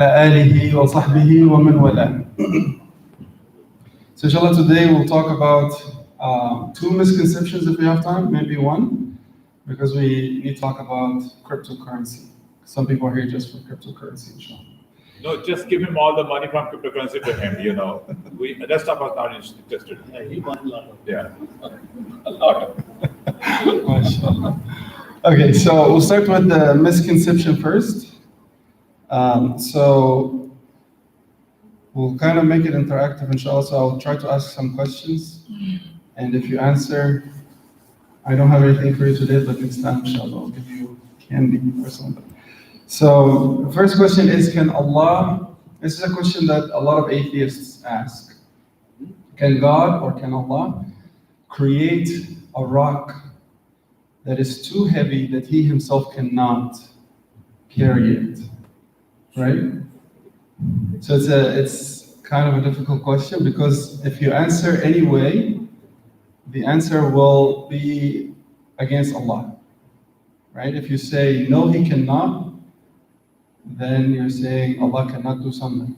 آله وصحبه ومن والاه. So inshallah today we'll talk about two misconceptions if we have time, maybe one, because we need to talk about cryptocurrency. Some people are here just for cryptocurrency, inshallah. No, just give him all the money from cryptocurrency to him, you know. The rest of us not interested. Yeah, he won a lot of. Yeah. A lot. MashaAllah. Okay, so we'll start with the misconception first. So we'll kind of make it interactive, inshallah. So I'll try to ask some questions, and if you answer, I don't have anything for you today, but next time, inshallah, I'll give you candy or something. So the first question is, can Allah, this is a question that a lot of atheists ask, can God or can Allah create a rock that is too heavy that He Himself cannot carry it, right? So it's kind of a difficult question, because if you answer anyway, the answer will be against Allah, right? If you say no, He cannot, then you're saying Allah cannot do something.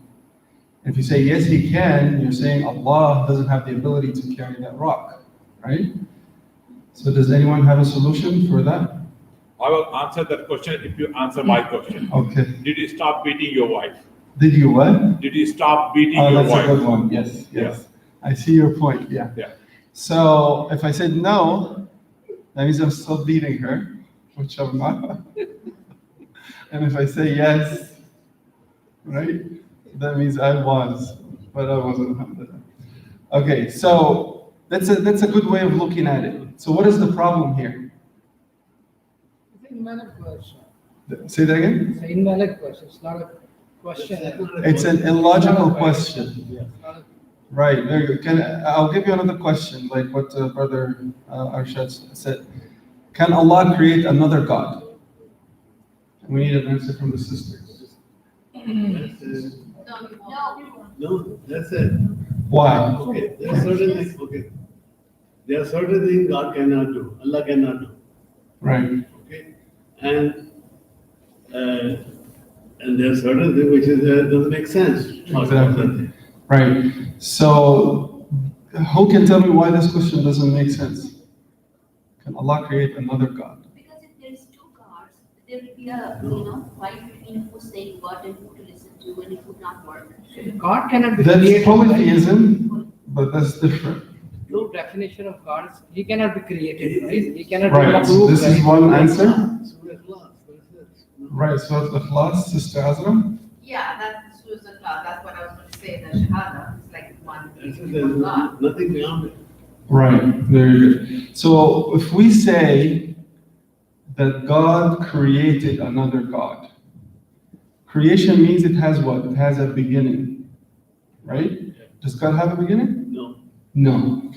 If you say yes, He can, you're saying Allah doesn't have the ability to carry that rock, right? So does anyone have a solution for that? I will answer that question if you answer my question. Okay. Did you stop beating your wife? Did you what? Did you stop beating Oh, your that's wife? a good one. Yes, yes. I see your point, yeah. Yeah. So if I said no, that means I'm still beating her, which I'm not. And if I say yes, right, that means I was, but I wasn't. Alhamdulillah. Okay, so that's a good way of looking at it. So what is the problem here? It's an invalid question. Say that again? It's an invalid question. It's not a question. It's an illogical question. Yeah. It's not a- Right, very good. I'll give you another question, like what Brother Arshad said. Can Allah create another God? We need an answer from the sisters. No, that's it. Why? Okay, there are certain things. Okay, there are certain things God cannot do, Allah cannot do. Right. Okay, and there are certain things which doesn't make sense. Exactly. Right. So, who can tell me why this question doesn't make sense? Can Allah create another God? Because if there is two gods, there will be a fight between who's saying God and who to listen to, and it would not work. God cannot be That's created. polytheism, but that's different. No definition of God is He cannot be created, right? He cannot Right. be So approved. this is right? one answer. Surah Ikhlas, what is it? Right. So the Ikhlas, Sister Azra. Yeah, that's the God. That's what I was going to say. The Shahada is like one There's God. nothing beyond it. Right. Very good. So if we say that God created another God, creation means it has what? It has a beginning, right? Does God have a beginning? No. No.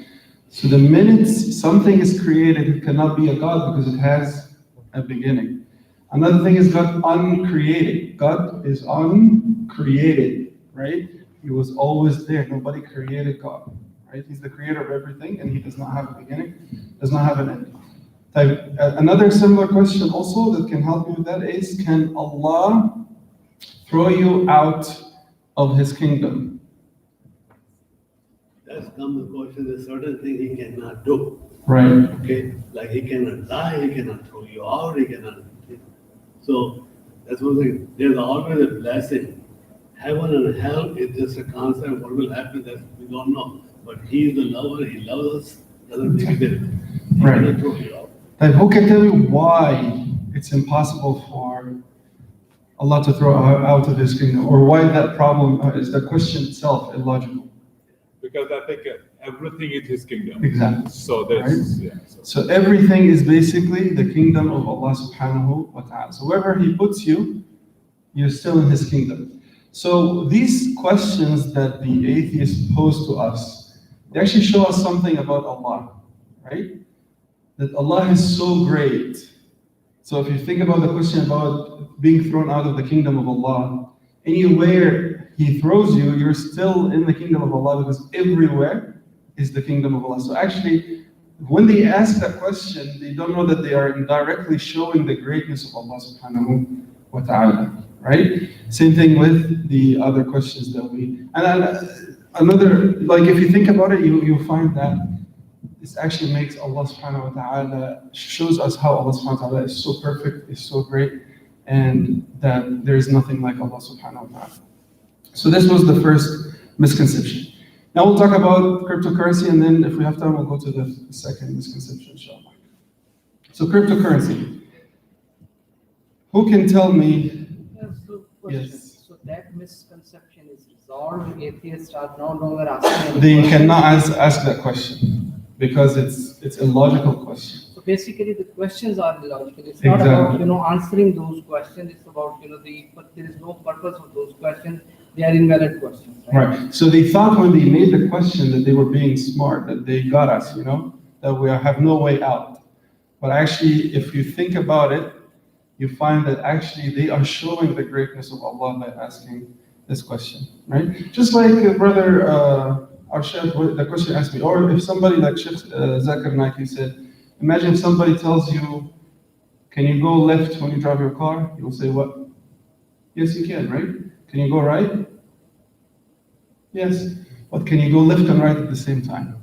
So the minute something is created, it cannot be a God because it has a beginning. Another thing is God uncreated. God is uncreated, right? He was always there. Nobody created God, right? He's the creator of everything, and He does not have a beginning, does not have an end. Another similar question also that can help you with that is, can Allah throw you out of His kingdom? That's come the question, there's certain things He cannot do. Right. Okay, like He cannot die, He cannot throw you out, He cannot. So that's one thing. There's always a blessing. Heaven and hell is just a concept. What will happen, that we don't know. But He is the lover. He loves us. Doesn't make a difference. He Right. cannot throw you out. Then who can tell me why it's impossible for Allah to throw out of His kingdom, or why that problem is the question itself illogical? Because I think everything is His kingdom. Exactly. So that's, yeah. So everything is basically the kingdom of Allah subhanahu wa ta'ala. So wherever He puts you, you're still in His kingdom. So these questions that the atheists pose to us, they actually show us something about Allah, right? That Allah is so great. So if you think about the question about being thrown out of the kingdom of Allah, anywhere He throws you, you're still in the kingdom of Allah, because everywhere is the kingdom of Allah. So actually, when they ask that question, they don't know that they are indirectly showing the greatness of Allah subhanahu wa ta'ala, right? Same thing with the other questions that we, and another, like if you think about it, you find that this actually makes Allah subhanahu wa ta'ala, shows us how Allah subhanahu wa ta'ala is so perfect, is so great, and that there is nothing like Allah subhanahu wa ta'ala. So this was the first misconception. Now we'll talk about cryptocurrency, and then if we have time, we'll go to the second misconception, inshallah. So cryptocurrency. Who can tell me? So, question. Yes. So that misconception is resolved. Atheists are no longer asking. any They question. cannot ask that question because it's a logical question. So basically, the questions are illogical. It's not about Exactly. answering those questions. It's about but there is no purpose of those questions. They are invalid questions. Right. So they thought when they made the question that they were being smart, that they got us, that we have no way out. But actually, if you think about it, you find that actually they are showing the greatness of Allah by asking this question, right? Just like brother our Sheikh, the question asked me, or if somebody like Sheikh Zakir Naik said, imagine if somebody tells you, can you go left when you drive your car? You'll say what? Yes, you can, right? Can you go right? Yes. But can you go left and right at the same time?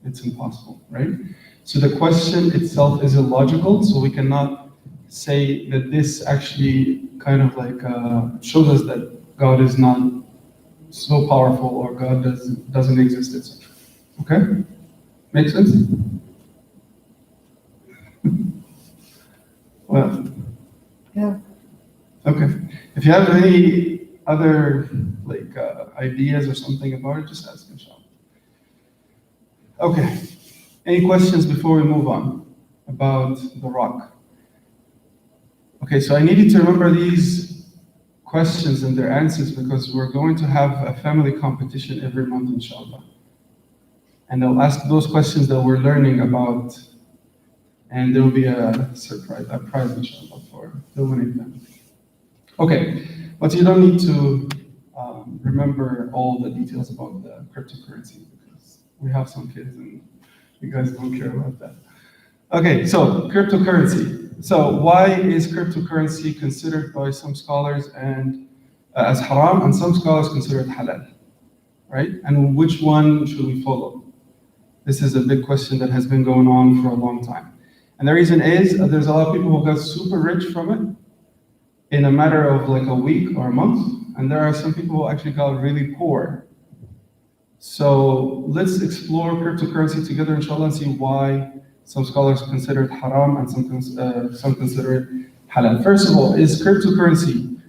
It's impossible, right? So the question itself is illogical, so we cannot say that this actually kind of like shows us that God is not so powerful or God doesn't exist, etc. Okay? Make sense? Well, Yeah. okay. If you have any other ideas or something about it, just ask, inshallah. Okay. Any questions before we move on about the rock? Okay, so I need you to remember these questions and their answers because we're going to have a family competition every month, inshallah. And they'll ask those questions that we're learning about, and there will be a surprise, a prize, inshallah, for the winning them. Okay, but you don't need to remember all the details about the cryptocurrency because we have some kids and you guys don't care about that. Okay, so cryptocurrency. So why is cryptocurrency considered by some scholars and as haram and some scholars consider it halal, right? And which one should we follow? This is a big question that has been going on for a long time. And the reason is there's a lot of people who got super rich from it in a matter of like a week or a month, and there are some people who actually got really poor. So let's explore cryptocurrency together, inshallah, and see why some scholars consider it haram and some consider it halal. First of all, is cryptocurrency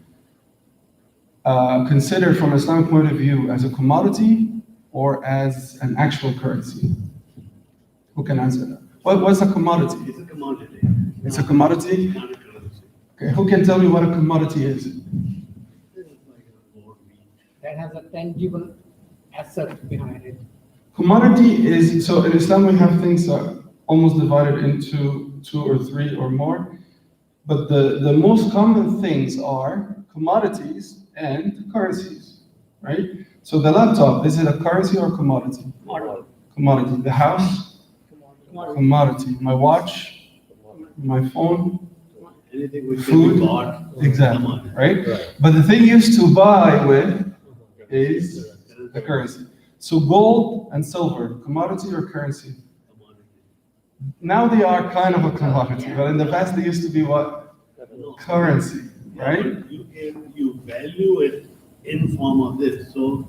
considered from an Islamic point of view as a commodity or as an actual currency? Who can answer that? What's a commodity? It's a commodity. It's a commodity? Not a currency. Okay, who can tell me what a commodity is? It's like a gold meat. That has a tangible asset behind it. Commodity is, so in Islam we have things almost divided into 2 or 3 or more, but the most common things are commodities and currencies, right? So the laptop, is it a currency or commodity? Commodity. The house? Commodity. My watch? My phone? Anything which Food? can be bought. Exactly, Commodity. right? But the thing used to buy with is the currency. So gold and silver, commodity or currency? Commodity. Now they are kind of a commodity, but in the past they used to be what? No. Currency, right? You value it in form of this. So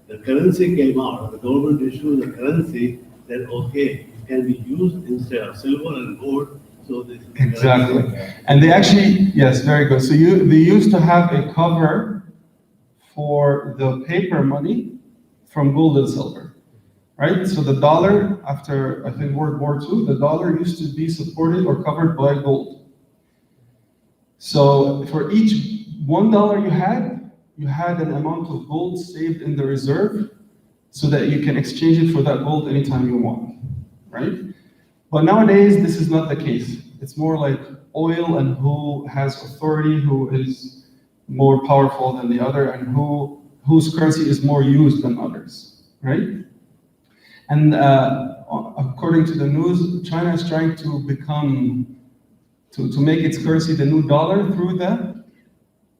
the currency came out, the government issued the currency that okay, it can be used instead of silver and gold. So this is Exactly. And they actually, yes, very good. So they used to have a cover for the paper money from gold and silver, right? So the dollar, after I think World War II, the dollar used to be supported or covered by gold. So for each $1 you had an amount of gold saved in the reserve so that you can exchange it for that gold anytime you want, right? But nowadays, this is not the case. It's more like oil and who has authority, who is more powerful than the other, and whose currency is more used than others, right? And according to the news, China is trying to become, to make its currency the new dollar through the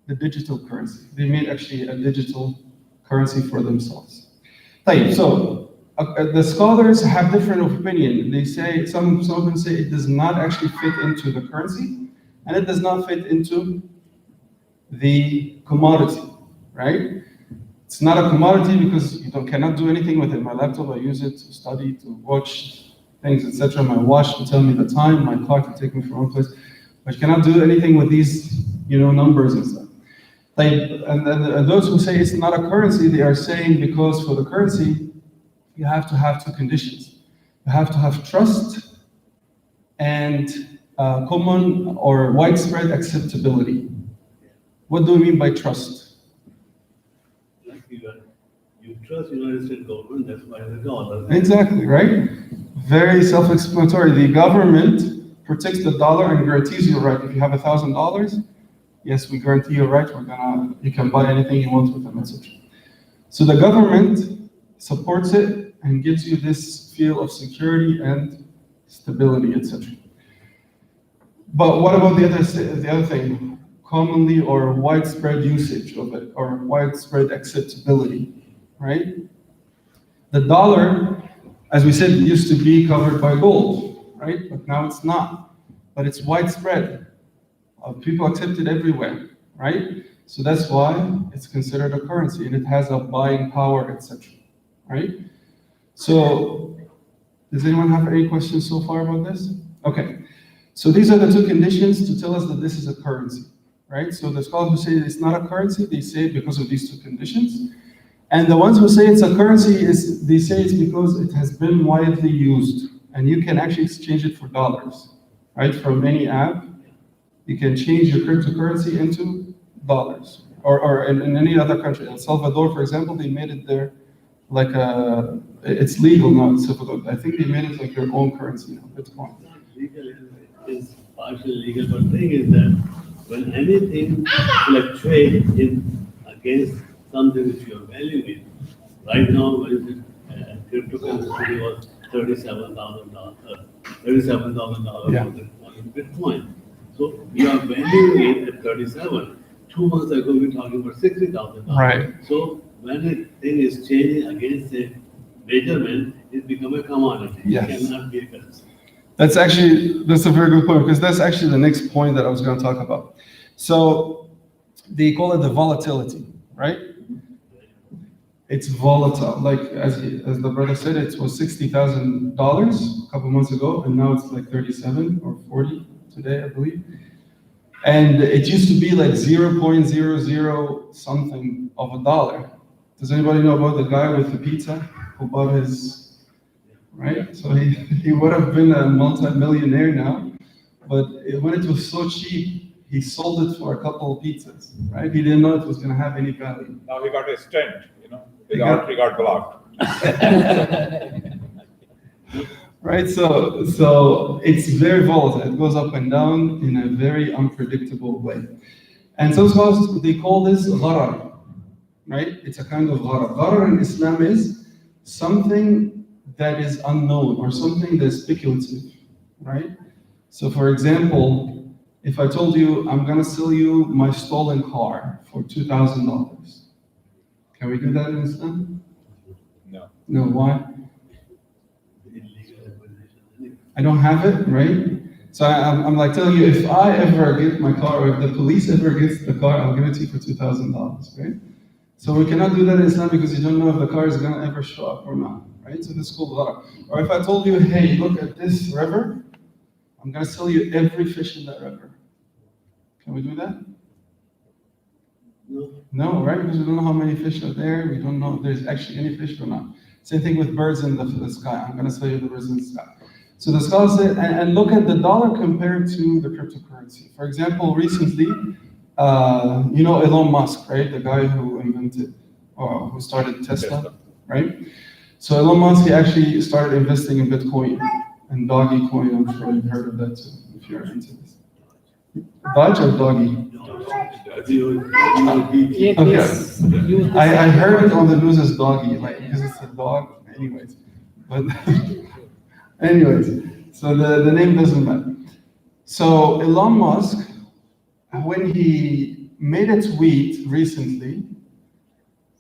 the digital currency. They made actually a digital currency for themselves. طيب, so the scholars have different opinion. They say, some of them say it does not actually fit into the currency, and it does not fit into the commodity, right? It's not a commodity because you cannot do anything with it. My laptop, I use it to study, to watch things, etc. My watch to tell me the time, my car to take me from one place. But you cannot do anything with these, numbers and stuff. And those who say it's not a currency, they are saying because for the currency, you have to have two conditions. You have to have trust and common or widespread acceptability. What do we mean by trust? Like you trust United States government, that's why the dollar. Exactly, right? Very self-explanatory. The government protects the dollar and guarantees your right. If you have $1,000, yes, we guarantee your right. You can buy anything you want with them, etc. So the government supports it and gives you this feel of security and stability, etc. But what about the other thing? Commonly or widespread usage of it, or widespread acceptability, right? The dollar, as we said, used to be covered by gold, right? But now it's not. But it's widespread. People accept it everywhere, right? So that's why it's considered a currency, and it has a buying power, etc. Right? So, does anyone have any questions so far about this? Okay. So these are the two conditions to tell us that this is a currency, right? So the scholars who say it's not a currency, they say it because of these two conditions. And the ones who say it's a currency, they say it's because it has been widely used, and you can actually exchange it for dollars, right? From any app, you can change your cryptocurrency into dollars, or in any other country. In El Salvador, for example, they made it there like it's legal now in Salvador. I think they made it like their own currency now, Bitcoin. It's not legal, it's partially legal, but the thing is that when anything fluctuates against something which you are valuing, right now, what is it? Cryptocurrency was $37,000 Yeah. for the Bitcoin. So you are valuing it at 37. 2 months ago, we were talking about $60,000. Right. So when a thing is changing against a measurement, it becomes a commodity. Yes. It cannot be a currency. That's a very good point, because that's actually the next point that I was going to talk about. So they call it the volatility, right? It's volatile. Like as the brother said, it was $60,000 a couple months ago, and now it's like 37 or 40 today, I believe. And it used to be like 0.00 something of a dollar. Does anybody know about the guy with the pizza who bought his, right? So he would have been a multi-millionaire now, but when it was so cheap, he sold it for a couple of pizzas, right? He didn't know it was going to have any value. Now we got a stent, We his got- artery got blocked. Right, so it's very volatile. It goes up and down in a very unpredictable way. And some scholars, they call this gharar, right? It's a kind of gharar. Gharar in Islam is something that is unknown or something that's speculative, right? So for example, if I told you, I'm gonna sell you my stolen car for $2,000, can we do that in Islam? No. No, why? Illegal acquisition. I don't have it, right? So I'm like telling you, if I ever get my car, or if the police ever gets the car, I'll give it to you for $2,000, right? So we cannot do that in Islam because you don't know if the car is going to ever show up or not, right? So this is called gharar. Or if I told you, hey, look at this river, I'm going to sell you every fish in that river. Can we do that? No. No, right? Because we don't know how many fish are there. We don't know if there's actually any fish or not. Same thing with birds in the sky. I'm going to sell you the birds in the sky. So the scholars said, and look at the dollar compared to the cryptocurrency. For example, recently, Elon Musk, right? The guy who invented, or who started Tesla, right? So Elon Musk, he actually started investing in Bitcoin and Doggy Coin. I'm sure you've heard of that too, if you're into this. Dodge or Doggy? Okay. I heard it on the news as Doggy, like because it's a dog. Anyways, but so the name doesn't matter. So Elon Musk, when he made a tweet recently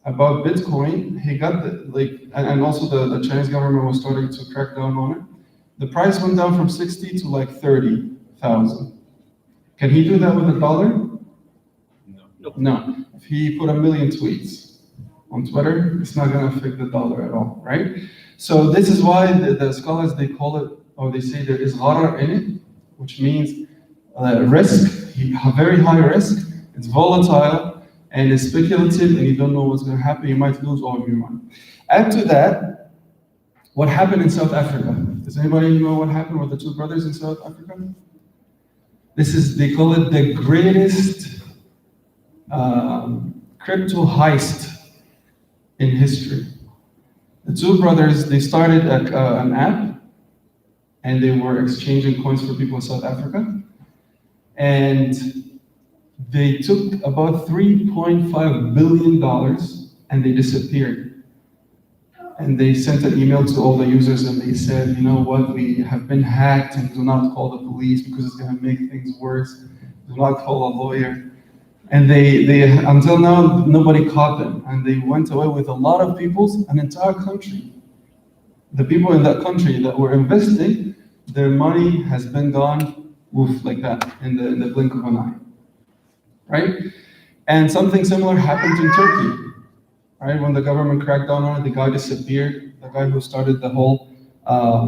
about Bitcoin. He got and also the Chinese government was starting to crack down on it. The price went down from 60 to like 30,000. Can he do that with a dollar? No. If he put 1 million tweets on Twitter, it's not going to affect the dollar at all, right? So this is why the scholars, they call it, or they say there is gharar in it, which means risk, very high risk. It's volatile and it's speculative, and you don't know what's going to happen. You might lose all of your money. Add to that, what happened in South Africa? Does anybody know what happened with the two brothers in South Africa? They call it the greatest crypto heist in history. The two brothers, they started an app, and they were exchanging coins for people in South Africa. And they took about $3.5 billion and they disappeared. And they sent an email to all the users and they said, you know what, we have been hacked, and do not call the police because it's going to make things worse. Do not call a lawyer. And they until now, nobody caught them. And they went away with a lot of people, an entire country. The people in that country that were investing, their money has been gone, like that, in the blink of an eye. Right? And something similar happened in Turkey. Right? When the government cracked down on it, the guy disappeared, the guy who started the whole app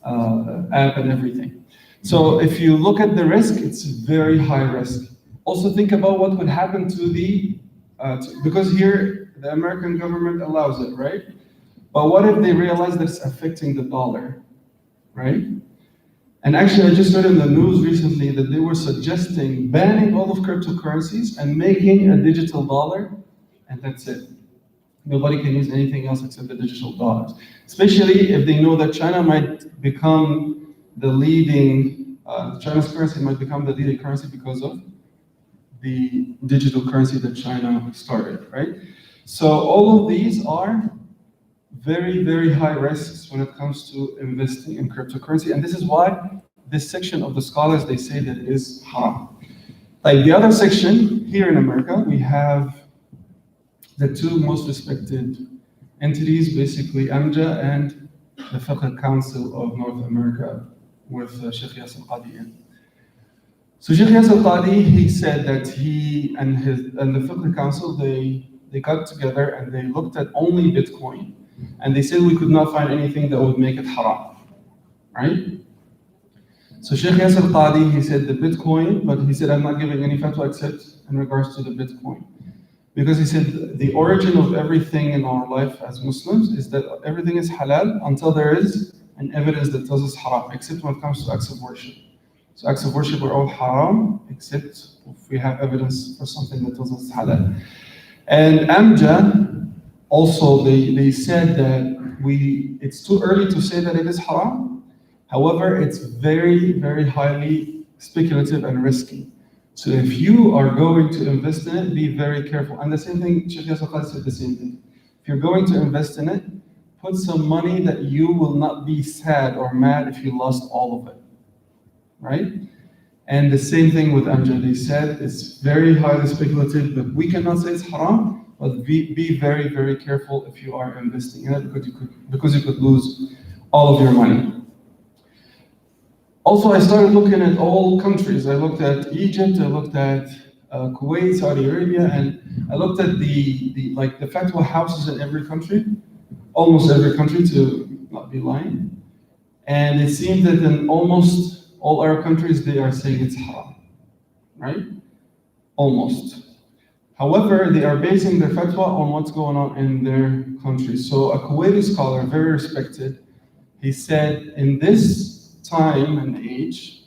and everything. So if you look at the risk, it's very high risk. Also think about what would happen to because here the American government allows it, right? But what if they realize that it's affecting the dollar, right? And actually, I just read in the news recently that they were suggesting banning all of cryptocurrencies and making a digital dollar, and that's it. Nobody can use anything else except the digital dollars. Especially if they know that China might become the leading, China's currency might become the leading currency because of the digital currency that China started, right? So all of these are very, very high risks when it comes to investing in cryptocurrency. And this is why this section of the scholars, they say that it is haram. Like the other section, here in America, we have the two most respected entities, basically AMJA and the Fiqh Council of North America with Sheikh Yasir Qadi. So Sheikh Yasir Qadi, he said that he and the Fiqh Council, they got together and they looked at only Bitcoin. And they said we could not find anything that would make it haram, right? So Sheikh Yasir Qadi, he said the Bitcoin, but he said I'm not giving any fatwa except in regards to the Bitcoin. Because he said the origin of everything in our life as Muslims is that everything is halal until there is an evidence that tells us haram, except when it comes to acts of worship. So acts of worship are all haram, except if we have evidence for something that tells us it's halal. And AMJA, also, they said that it's too early to say that it is haram. However, it's very, very highly speculative and risky. So if you are going to invest in it, be very careful. And the same thing, Sheikh Yasir Qadi said the same thing. If you're going to invest in it, put some money that you will not be sad or mad if you lost all of it, right? And the same thing with AMJA. They said it's very highly speculative, but we cannot say it's haram. But be very, very careful if you are investing in it because you could lose all of your money. Also, I started looking at all countries. I looked at Egypt, I looked at Kuwait, Saudi Arabia, and I looked at the fatwa houses in every country, almost every country, to not be lying. And it seemed that in almost all Arab countries, they are saying it's haram, right? Almost. However, they are basing their fatwa on what's going on in their country. So a Kuwaiti scholar, very respected, he said, in this time and age,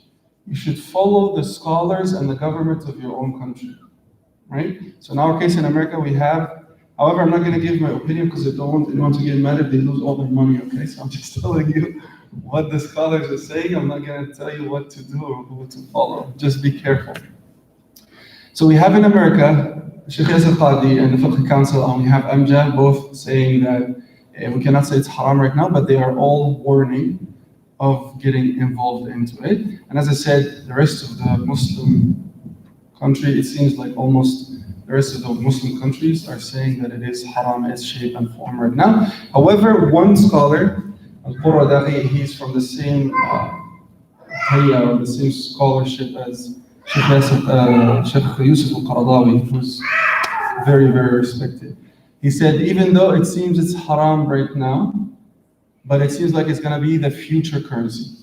you should follow the scholars and the government of your own country, right? So in our case in America, we have, however, I'm not going to give my opinion because I don't want to get mad if they lose all their money, okay? So I'm just telling you what the scholars are saying. I'm not going to tell you what to do or who to follow. Just be careful. So we have in America, Sheikh Yasir Qadi and the Fiqh Council, and we have AMJA, both saying that we cannot say it's haram right now, but they are all warning of getting involved into it. And as I said, the rest of the Muslim country, it seems like almost the rest of the Muslim countries are saying that it is haram in its shape and form right now. However, one scholar, Al-Quradahi, he's from the same hayya or the same scholarship as Sheikh Yusuf al-Qaradawi, who's very, very respected. He said, even though it seems it's haram right now, but it seems like it's going to be the future currency.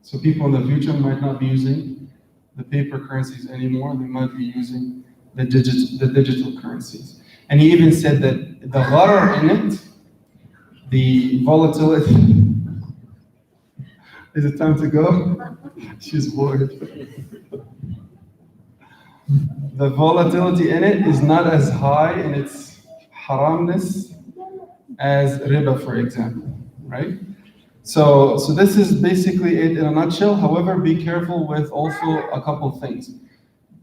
So people in the future might not be using the paper currencies anymore. They might be using the digital currencies. And he even said that the gharar in it, the volatility. Is it time to go? She's bored. The volatility in it is not as high in its haramness as riba, for example, right? So this is basically it in a nutshell. However, be careful with also a couple of things.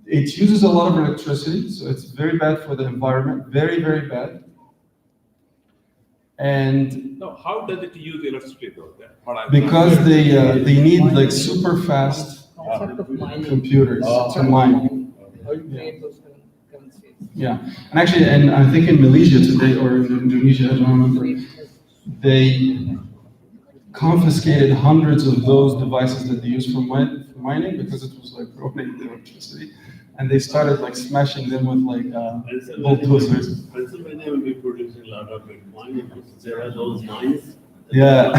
It uses a lot of electricity, so it's very bad for the environment, very, very bad. And No, how does it use electricity though? because they need like super fast Concept of mining. computers to mine. How you create those currencies. Yeah, and actually, and I think in Malaysia today or in Indonesia, I don't remember, they confiscated hundreds of those devices that they use for mining because it was like ruining the electricity, and they started like smashing them with like bulldozers. Pennsylvania will be producing a lot of Bitcoin. There are those mines. Yeah,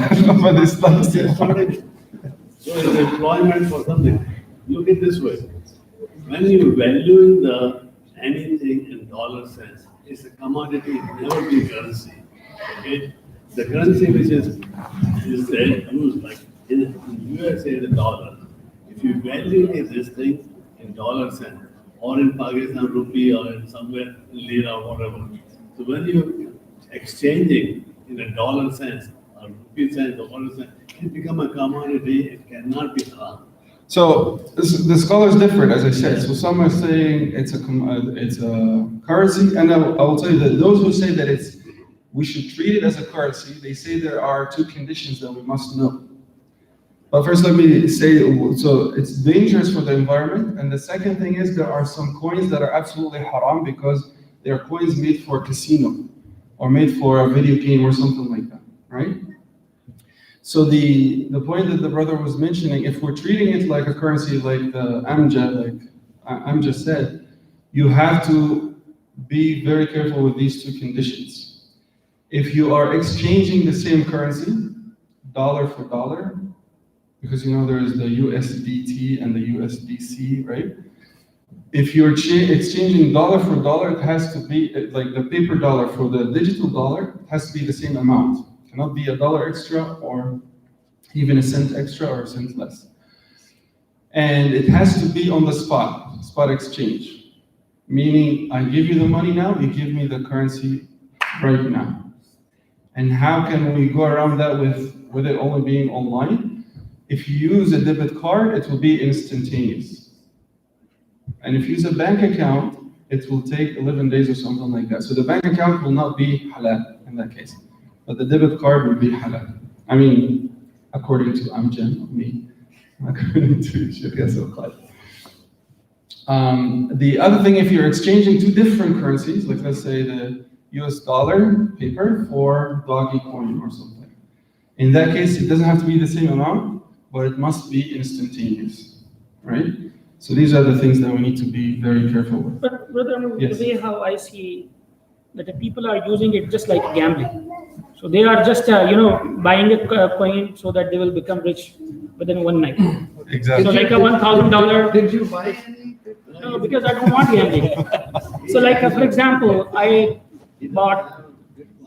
but it's not. So it's employment for something. Look at this way. When you valuing anything in dollar sense, it's a commodity, never be currency. Okay? The currency which is used like in USA the dollar. If you value this thing in dollar sense, or in Pakistan rupee, or in somewhere lira or whatever. So when you exchanging in a dollar sense, or rupee sense, or dollar sense, it become a commodity, it cannot be haram. So the scholar is different, as I said. So some are saying it's a currency, and I will tell you that those who say that we should treat it as a currency, they say there are two conditions that we must know. But first, let me say, so it's dangerous for the environment, and the second thing is there are some coins that are absolutely haram because they are coins made for casino or made for a video game or something like that, right? So the point that the brother was mentioning, if we're treating it like a currency, like the Amjad said, you have to be very careful with these two conditions. If you are exchanging the same currency, dollar for dollar, because you know there is the USDT and the USDC, right? If you're exchanging dollar for dollar, it has to be like the paper dollar for the digital dollar has to be the same amount. It cannot be $1 extra or even a cent extra or a cent less. And it has to be on the spot exchange. Meaning I give you the money now, you give me the currency right now. And how can we go around that with it only being online? If you use a debit card, it will be instantaneous. And if you use a bank account, it will take 11 days or something like that. So the bank account will not be halal in that case. But the debit card will be halal. I mean, according to Amjan, me, according to Sheikh Yasser Khalid. The other thing, if you're exchanging two different currencies, like let's say the US dollar paper for doggy coin or something. In that case, it doesn't have to be the same amount, but it must be instantaneous, right? So these are the things that we need to be very careful with. But brother, Yes. the way how I see that the people are using it just like gambling. So they are just buying a coin so that they will become rich within one night. Exactly. So like a $1,000. Did you buy any? No, because I don't want gambling. So like for example, I bought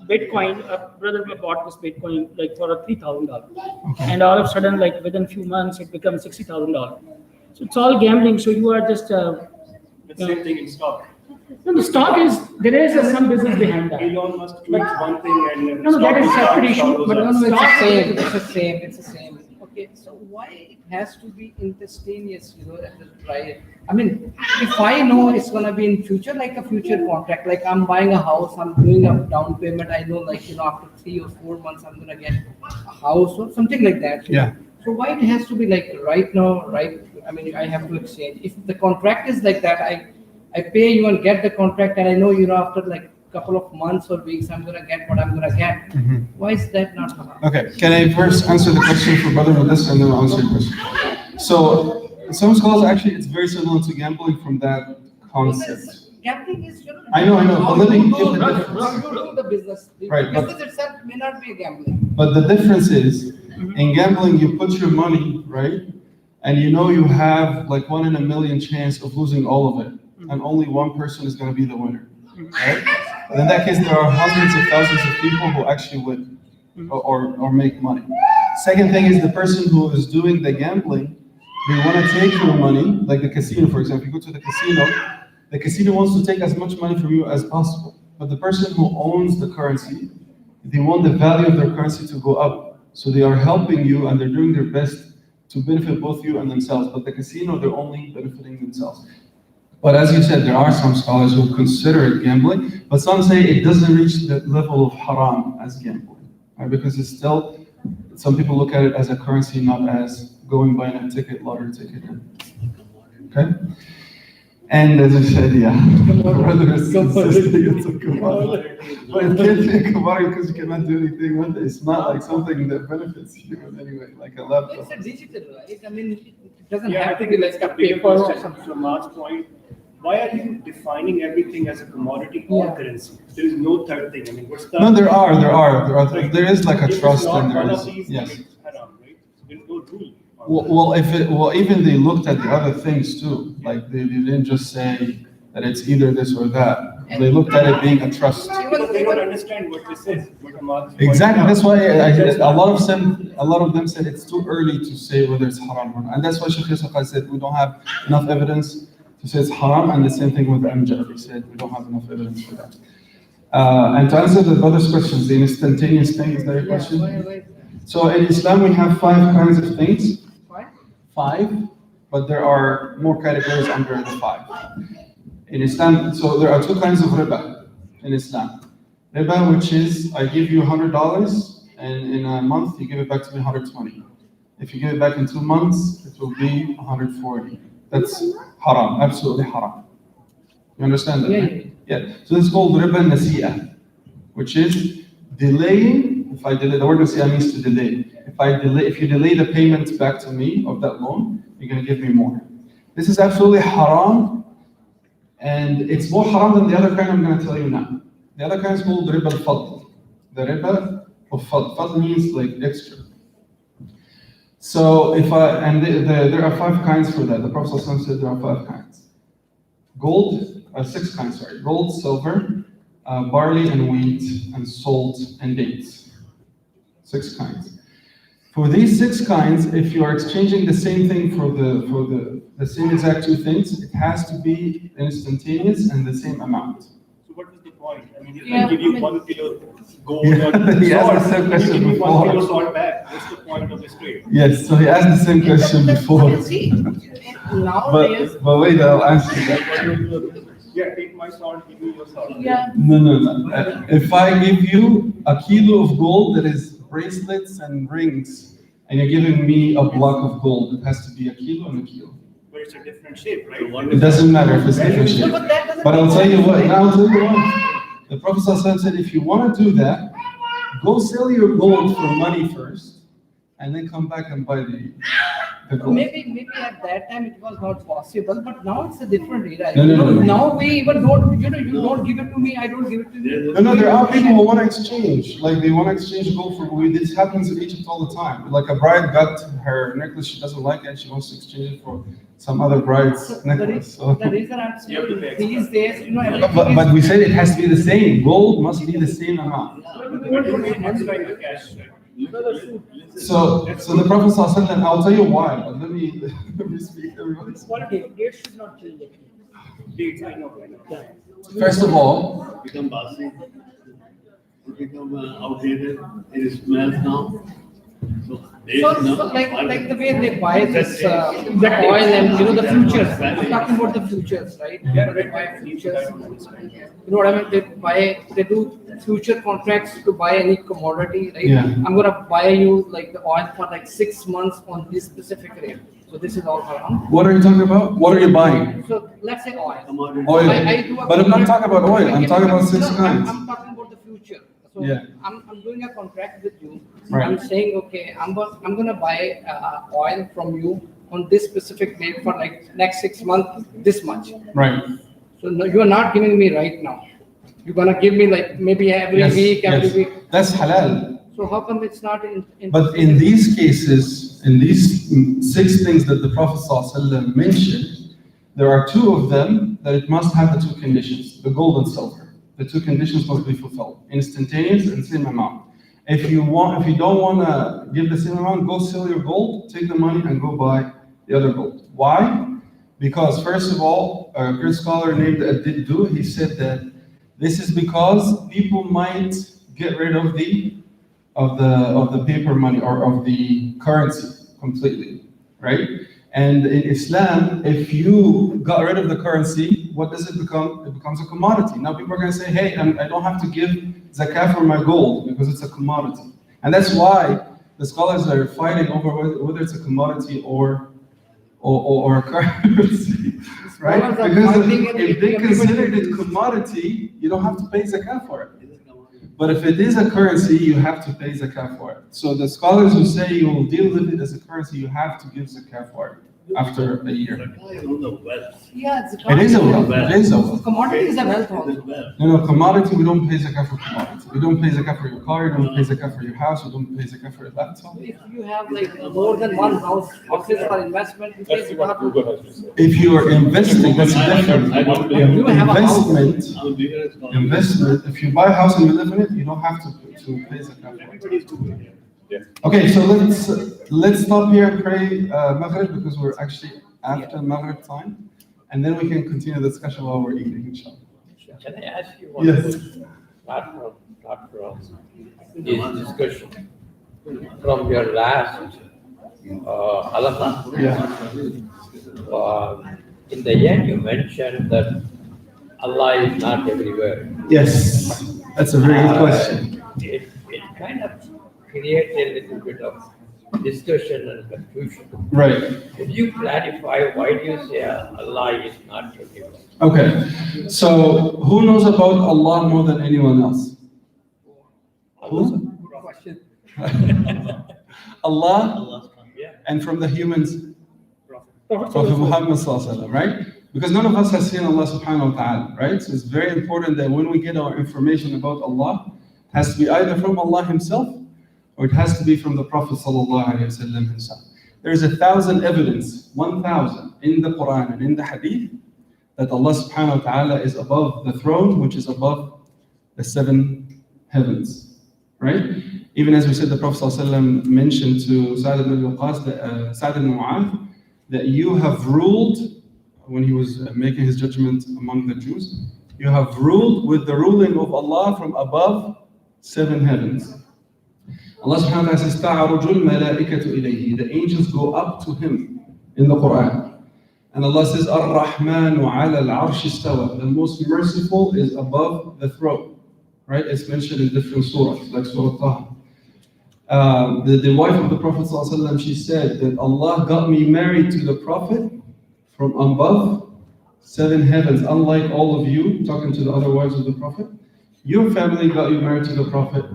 Bitcoin. A brother bought this Bitcoin like for $3,000, and all of a sudden, like within few months, it becomes $60,000. So it's all gambling. So you are just. The same thing in stock. No, the stock is there is some business behind that. Elon Musk tweets one thing and No, that is stock separate goes issue, down, but goes No, up. it's the same, it's the same. Okay, so why it has to be instantaneous, at the price? I mean, if I know it's gonna be in future, like a future contract, like I'm buying a house, I'm doing a down payment, I know like, after 3 or 4 months, I'm gonna get a house or something like that. Yeah. So why it has to be like right now, right? I mean, I have to exchange. If the contract is like that, I pay you and get the contract, and I know, after like couple of months or weeks, I'm gonna get what I'm gonna get. Why is that not haram? Okay, can I first answer the question for Brother Modesta and then I'll answer your question? So, some scholars actually, it's very similar to gambling from that concept. Gambling is, I know, but let me give the how difference. you do the business. The Right, but- business itself may not be a gambling. But the difference is, in gambling, you put your money, right? And you have like 1 in a million chance of losing all of it. And only one person is gonna be the winner, right? But in that case, there are hundreds of thousands of people who actually win or make money. Second thing is the person who is doing the gambling, they wanna take your money, like the casino, for example. You go to the casino wants to take as much money from you as possible. But the person who owns the currency, they want the value of their currency to go up. So they are helping you and they're doing their best to benefit both you and themselves. But the casino, they're only benefiting themselves. But as you said, there are some scholars who consider it gambling, but some say it doesn't reach the level of haram as gambling. Right? Because it's still, some people look at it as a currency, not as going buying a ticket, lottery ticket. Okay? And as I said, yeah, brother is insisting it's a commodity. But it can't be a commodity because you cannot do anything with it. It's not like something that benefits you in any way, like a laptop. It's a digital, right? I mean, it doesn't Yeah, I have to think be that's like the a bigger paper or question something. from Mark's point. Why are you defining everything as a commodity or Yeah. currency? There is no third thing. I mean, what's the? No, there is like a If trust it's not and there one is, of these, yes. then it's haram, right? So there's no rule. Well, even they looked at the other things too. Like they didn't just say that it's either this or that. They looked at it being a trust. Because they don't understand what this is. What Mark's Exactly. That's why Just a lot of them said it's too early to say whether it's haram or not. And that's why Sheikh Yusuf said we don't have enough evidence to say it's haram. And the same thing with the Amjad. He said we don't have enough evidence for that. And to answer the brother's questions, the instantaneous thing, is that your question? Why- So in Islam we have 5 kinds of things. why? 5, but there are more categories under the 5. In Islam, so there are 2 kinds of riba in Islam. Riba, which is I give you $100 and in a month you give it back to me 120. If you give it back in 2 months, it will be 140. That's haram, absolutely haram. You understand that? Yeah, right? Yeah. So this is called riba nasi'ah, which is delaying. If I delay, the word nasi'ah means to delay. If you delay the payment back to me of that loan, you're going to give me more. This is absolutely haram. And it's more haram than the other kind I'm going to tell you now. The other kind is called riba al-fadl. The riba of fadl. Fadl means like extra. So there are 5 kinds for that. The Prophet ﷺ said there are 5 kinds. 6 kinds, sorry. Gold, silver, barley and wheat, and salt and dates. 6 kinds. For these 6 kinds, if you are exchanging the same thing for the same exact 2 things, it has to be instantaneous and the same amount. So what was the point? I mean, if Yeah, I give you I mean- 1 kilo gold Yeah, or he asked the salt, same you question give me 1 before. kilo salt back. What's the point of this trade? Yes, so he asked the same question before. See, nowadays, But wait, I'll answer that. Yeah, take my salt, give me your salt. yeah, No. If I give you a kilo of gold that is bracelets and rings, and you're giving me a block of gold, it has to be a kilo and a kilo. But it's a different shape, right? It doesn't matter if it's different shape. but that doesn't. But I'll make tell you sense. what, now I'll tell you what. The Prophet ﷺ said, if you want to do that, go sell your gold for money first, and then come back and buy the gold. Maybe at that time it was not possible, but now it's a different era. No. Now we even don't, you don't give it to me, I don't give it to you. No, there are people who want to exchange. Like they want to exchange gold for gold. This happens in Egypt all the time. Like a bride got her necklace, she doesn't like it, she wants to exchange it for some other bride's necklace. So. The reason I'm You have to saying pay these days, everything But is. we said it has to be the same. Gold must be the same amount. Much like the cash, right? So the Prophet ﷺ, I'll tell you why, but let me speak everybody. One date should not change it. Dates, I know. First of all, Become bossy. It become outdated. It smells now. So, Like the way they buy this oil and the futures. I'm talking about the futures, right? They buy futures. You know what I mean? They do future contracts to buy any commodity, right? Yeah. I'm gonna buy you like the oil for like 6 months on this specific rate. So this is all haram. What are you talking about? What are you buying? So let's say oil. Commodity. Oil. I do a But I'm not contract- talking about oil. I'm talking about 6 No, kinds. I'm talking about the future. So Yeah. I'm doing a contract with you. Right. I'm saying, okay, I'm gonna buy oil from you on this specific rate for like next 6 months, this much. Right. So no, you are not giving me right now. You're gonna give me like maybe every Yes, week, every yes. week. That's halal. So how come it's not in? But in these cases, in these 6 things that the Prophet ﷺ mentioned, there are 2 of them that it must have the 2 conditions, the gold and silver. The 2 conditions must be fulfilled, instantaneous and same amount. If you don't want to give the same amount, go sell your gold, take the money and go buy the other gold. Why? Because first of all, a great scholar named Ad-Diddu, he said that this is because people might get rid of the paper money or of the currency completely, right? And in Islam, if you got rid of the currency, what does it become? It becomes a commodity. Now people are going to say, hey, I don't have to give zakah for my gold because it's a commodity. And that's why the scholars are fighting over whether it's a commodity or a currency, right? Scholars are Because fighting and if they everybody considered it is- commodity, you don't have to pay zakah for it. It is commodity. But if it is a currency, you have to pay zakah for it. So the scholars who say you will deal with it as a currency, you have to give zakah for it after a year. Zakah is on the wealth. Yeah, it's It is a wealth. It is a wealth. Commodity is a wealth It is also. wealth. No, commodity, we don't pay zakah for commodity. We don't pay zakah for your car, you don't pay zakah for your house, you don't pay zakah for your laptop. If you have like more than one houses for investment, you pay Let's see what zakah. Google has to say. If you are investing, that's different. I don't do You have a house. Investment, I'm a bigger scholar. investment, if you buy a house and you live in it, you don't have to pay zakah for it. Everybody's doing it. Yeah. Okay, so let's stop here and pray Maghrib because we're actually after Maghrib time, and then we can continue the discussion while we're eating, inshallah. Can I ask you one Yes. question? Not from this discussion. From your last halaqa, in the end you mentioned that Allah is not everywhere. Yes, that's a very good question. It kind of creates a little bit of discussion and confusion. Right. Could you clarify why do you say Allah is not everywhere? Okay, so who knows about Allah more than anyone else? Who? Question. Allah, Yeah. and from the humans, Prophet Prophet Muhammad Sallallahu Alaihi Wasallam, right? Because none of us has seen Allah subhanahu wa ta'ala, right? So it's very important that when we get our information about Allah, it has to be either from Allah Himself or it has to be from the Prophet Sallallahu Alaihi Wasallam himself. There's 1,000 evidence, 1,000 in the Quran and in the Hadith that Allah subhanahu wa ta'ala is above the throne, which is above the 7 heavens, right? Even as we said, the Prophet ﷺ mentioned to Sa'd ibn Mu'adh that you have ruled, when he was making his judgment among the Jews, you have ruled with the ruling of Allah from above 7 heavens. Allah subhanahu wa ta'ala says, تَعْرُجُ الْمَلَائِكَةُ إِلَيْهِ. The angels go up to him in the Quran. And Allah says, الرحمن على العرش استوى. The most merciful is above the throne. Right? It's mentioned in different surahs, like Surah Taha. The wife of the Prophet ﷺ, she said that Allah got me married to the Prophet from above 7 heavens, unlike all of you, talking to the other wives of the Prophet. Your family got you married to the Prophet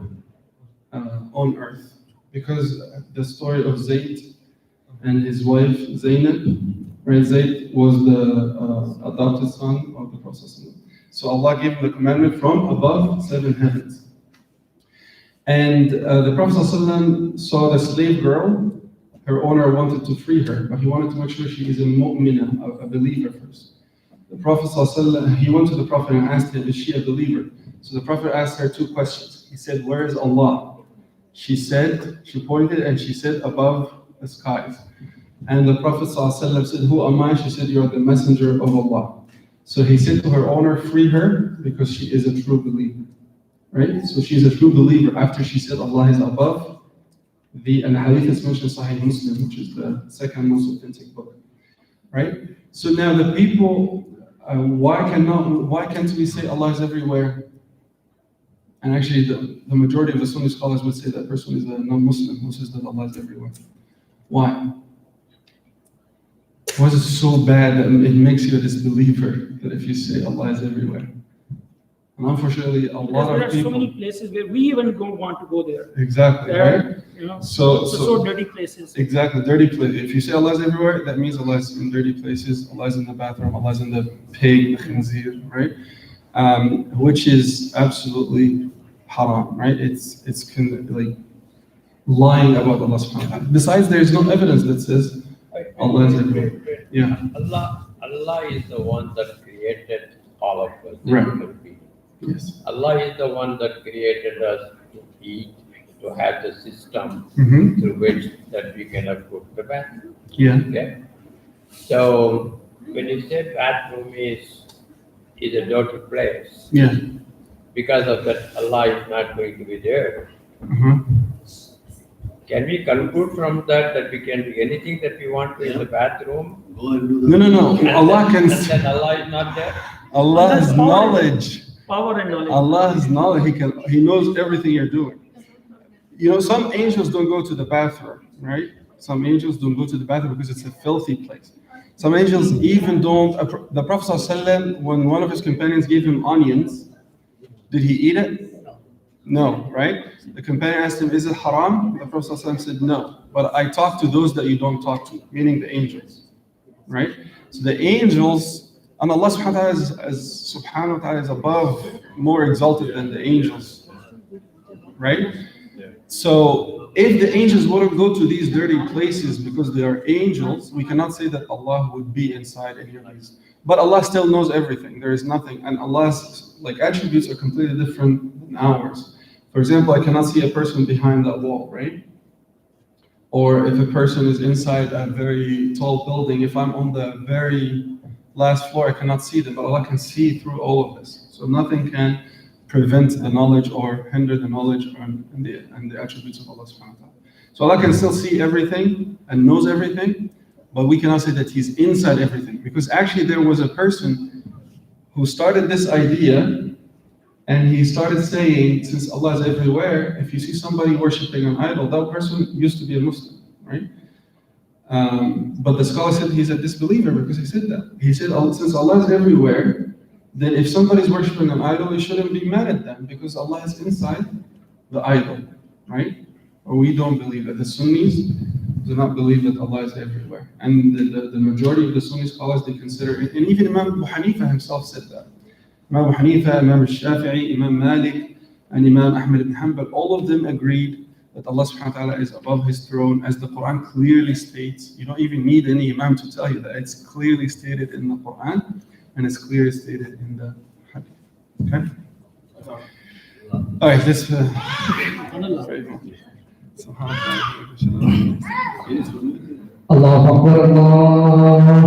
on earth. Because the story of Zayd and his wife Zaynab, right? Zayd was the adopted son of the Prophet ﷺ. So Allah gave him the commandment from above 7 heavens. And the Prophet ﷺ saw the slave girl. Her owner wanted to free her, but he wanted to make sure she is a mu'mina, a believer first. The Prophet ﷺ, he went to the Prophet and asked him, is she a believer? So the Prophet asked her 2 questions. He said, where is Allah? She pointed and she said, above the skies. And the Prophet ﷺ said, who am I? She said, you are the messenger of Allah. So he said to her owner, free her because she is a true believer. Right? So she's a true believer after she said Allah is above and the hadith is mentioned Sahih Muslim, which is the second most authentic book. Right? So now the people, why can't we say Allah is everywhere? And actually, the majority of the Sunni scholars would say that person is a non-Muslim who says that Allah is everywhere. Why? Why is it so bad that it makes you a disbeliever that if you say Allah is everywhere? And unfortunately, a lot There of are so people. many places where we even don't want to go there. Exactly, There right? are, you know, So dirty places. exactly, dirty place. If you say Allah is everywhere, that means Allah is in dirty places. Allah is in the bathroom. Allah is in the pig, the khinzir, right? Which is absolutely haram, right? It's like lying about Allah subhanahu wa ta'ala. Besides, there is no evidence that says Allah is everywhere. Yeah. Allah is the one that created all of us, the Right. human beings. Yes. Allah is the one that created us to eat, to have the system Mm-hmm. through which that we can go to the bathroom. Yeah. Okay? So when you say bathroom is a dirty place, Yeah. because of that Allah is not going to be there. Uh-huh. Can we conclude from that we can do anything that we want to in the bathroom? Go and do the. No. Allah can. And then Allah is not there? Allah has knowledge. Power and knowledge. Allah has knowledge. He knows everything you're doing. You know, some angels don't go to the bathroom, right? Some angels don't go to the bathroom because it's a filthy place. Some angels even don't. The Prophet ﷺ, when one of his companions gave him onions, did he eat it? No, right? The companion asked him, is it haram? The Prophet ﷺ said, no. But I talk to those that you don't talk to, meaning the angels, right? So the angels, and Allah subhanahu wa ta'ala is above, more exalted than the angels, right? So if the angels wouldn't go to these dirty places because they are angels, we cannot say that Allah would be inside any of these. But Allah still knows everything. There is nothing, and Allah's attributes are completely different than ours. For example, I cannot see a person behind that wall, right? Or if a person is inside a very tall building, if I'm on the very last floor, I cannot see them, but Allah can see through all of this. So nothing can prevent the knowledge or hinder the knowledge and the attributes of Allah subhanahu wa ta'ala. So Allah can still see everything and knows everything, but we cannot say that He's inside everything. Because actually there was a person who started this idea, and he started saying, since Allah is everywhere, if you see somebody worshipping an idol, that person used to be a Muslim, right? But the scholar said he's a disbeliever because he said that. He said, since Allah is everywhere, then if somebody's worshipping an idol, you shouldn't be mad at them because Allah is inside the idol, right? Or we don't believe that. The Sunnis do not believe that Allah is everywhere. And the majority of the Sunni scholars, they consider it, and even Imam Abu Hanifa himself said that. Imam Abu Hanifa, Imam al-Shafi'i, Imam Malik, and Imam Ahmad ibn Hanbal, all of them agreed that Allah subhanahu wa ta'ala is above His throne, as the Quran clearly states. You don't even need any Imam to tell you that. It's clearly stated in the Quran, and it's clearly stated in the Hadith. Okay? All right, let's... Allah Akbar, Allah